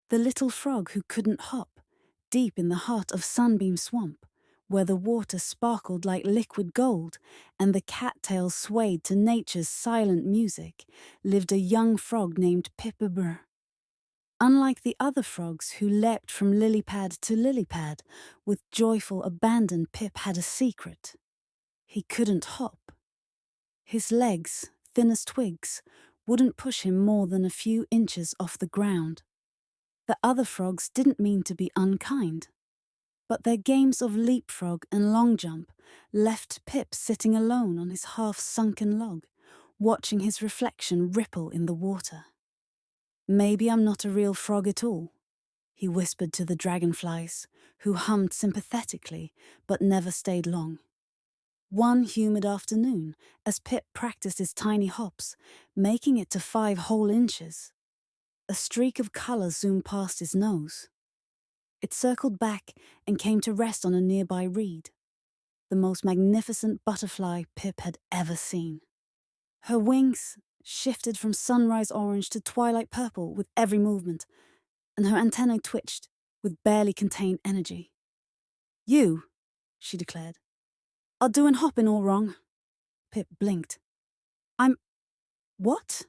The little frog who couldn't hop, deep in the heart of Sunbeam Swamp, where the water sparkled like liquid gold and the cattails swayed to nature's silent music, lived a young frog named Pip-a-brr. Unlike the other frogs who leapt from lily pad to lily pad, with joyful abandon, Pip had a secret. He couldn't hop. His legs, thin as twigs, wouldn't push him more than a few inches off the ground. The other frogs didn't mean to be unkind, but their games of leapfrog and long jump left Pip sitting alone on his half-sunken log, watching his reflection ripple in the water. "Maybe I'm not a real frog at all," he whispered to the dragonflies, who hummed sympathetically but never stayed long. One humid afternoon, as Pip practiced his tiny hops, making it to 5 whole inches, a streak of colour zoomed past his nose. It circled back and came to rest on a nearby reed, the most magnificent butterfly Pip had ever seen. Her wings shifted from sunrise orange to twilight purple with every movement, and her antennae twitched with barely contained energy. "You," she declared, "are doing hopping all wrong." Pip blinked. "I'm... what?"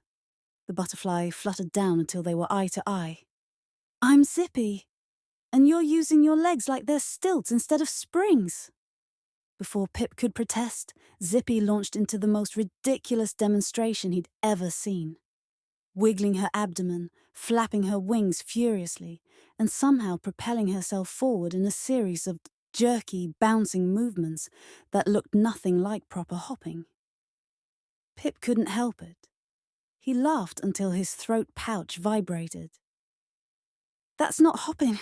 The butterfly fluttered down until they were eye to eye. "I'm Zippy, and you're using your legs like they're stilts instead of springs." Before Pip could protest, Zippy launched into the most ridiculous demonstration he'd ever seen. Wiggling her abdomen, flapping her wings furiously, and somehow propelling herself forward in a series of jerky, bouncing movements that looked nothing like proper hopping. Pip couldn't help it. He laughed until his throat pouch vibrated. "That's not hopping.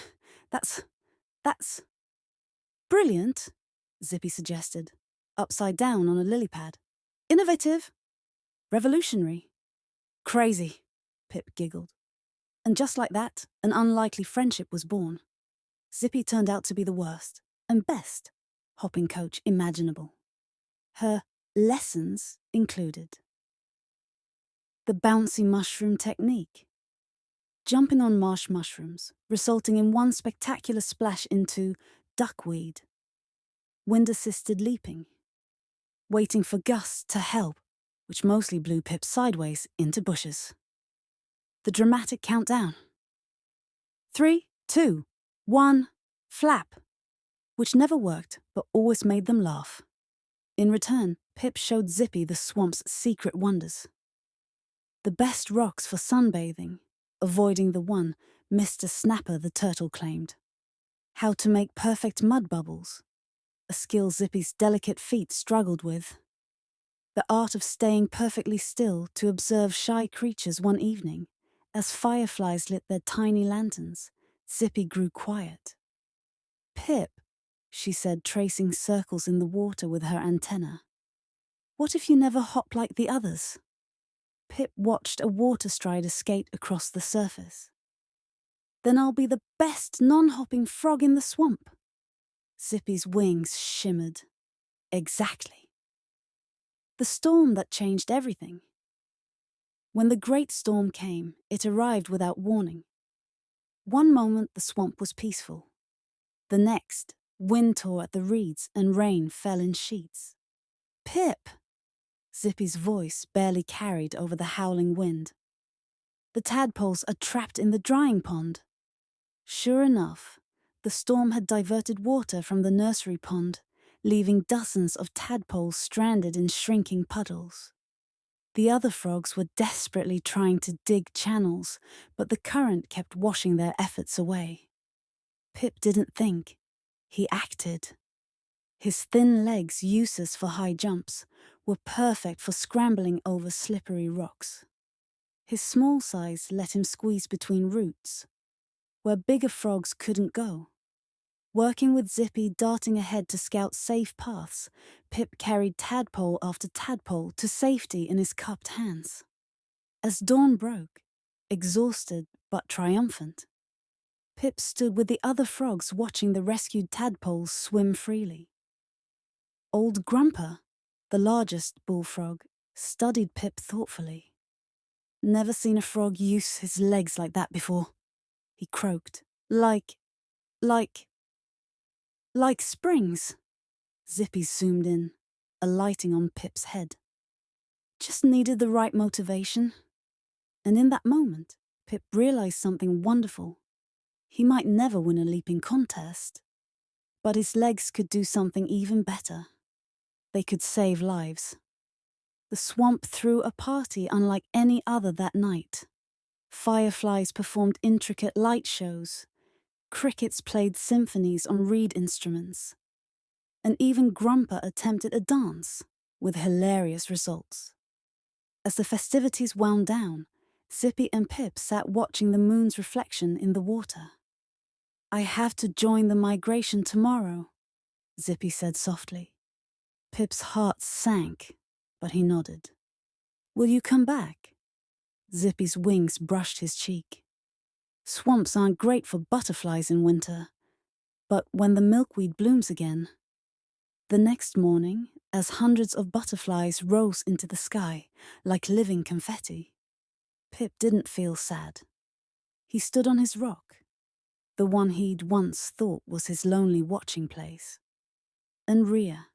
That's brilliant," Zippy suggested, upside down on a lily pad. "Innovative. Revolutionary. Crazy," Pip giggled. And just like that, an unlikely friendship was born. Zippy turned out to be the worst and best hopping coach imaginable. Her lessons included the bouncy mushroom technique, jumping on marsh mushrooms, resulting in one spectacular splash into duckweed, wind-assisted leaping, waiting for gusts to help, which mostly blew Pip sideways into bushes. The dramatic countdown. 3, 2, 1, flap, which never worked but always made them laugh. In return, Pip showed Zippy the swamp's secret wonders. The best rocks for sunbathing, avoiding the one Mr. Snapper the turtle claimed. How to make perfect mud bubbles, a skill Zippy's delicate feet struggled with. The art of staying perfectly still to observe shy creatures one evening. As fireflies lit their tiny lanterns, Zippy grew quiet. "Pip," she said, tracing circles in the water with her antenna, "what if you never hop like the others?" Pip watched a water strider skate across the surface. "Then I'll be the best non-hopping frog in the swamp." Zippy's wings shimmered. Exactly. The storm that changed everything. When the great storm came, it arrived without warning. One moment the swamp was peaceful. The next, wind tore at the reeds and rain fell in sheets. "Pip!" Zippy's voice barely carried over the howling wind. "The tadpoles are trapped in the drying pond." Sure enough, the storm had diverted water from the nursery pond, leaving dozens of tadpoles stranded in shrinking puddles. The other frogs were desperately trying to dig channels, but the current kept washing their efforts away. Pip didn't think. He acted. His thin legs, useless for high jumps, were perfect for scrambling over slippery rocks. His small size let him squeeze between roots, where bigger frogs couldn't go. Working with Zippy darting ahead to scout safe paths, Pip carried tadpole after tadpole to safety in his cupped hands. As dawn broke, exhausted but triumphant, Pip stood with the other frogs watching the rescued tadpoles swim freely. Old Grumper, the largest bullfrog, studied Pip thoughtfully. "Never seen a frog use his legs like that before," he croaked. Like, like springs. Zippy zoomed in, alighting on Pip's head. Just needed the right motivation. And in that moment, Pip realized something wonderful. He might never win a leaping contest, but his legs could do something even better. They could save lives. The swamp threw a party unlike any other that night. Fireflies performed intricate light shows. Crickets played symphonies on reed instruments. And even Grumper attempted a dance, with hilarious results. As the festivities wound down, Zippy and Pip sat watching the moon's reflection in the water. I have to join the migration tomorrow, Zippy said softly. Pip's heart sank, but he nodded. Will you come back? Zippy's wings brushed his cheek. Swamps aren't great for butterflies in winter, but when the milkweed blooms again. The next morning, as hundreds of butterflies rose into the sky like living confetti, Pip didn't feel sad. He stood on his rock, the one he'd once thought was his lonely watching place, and Rhea,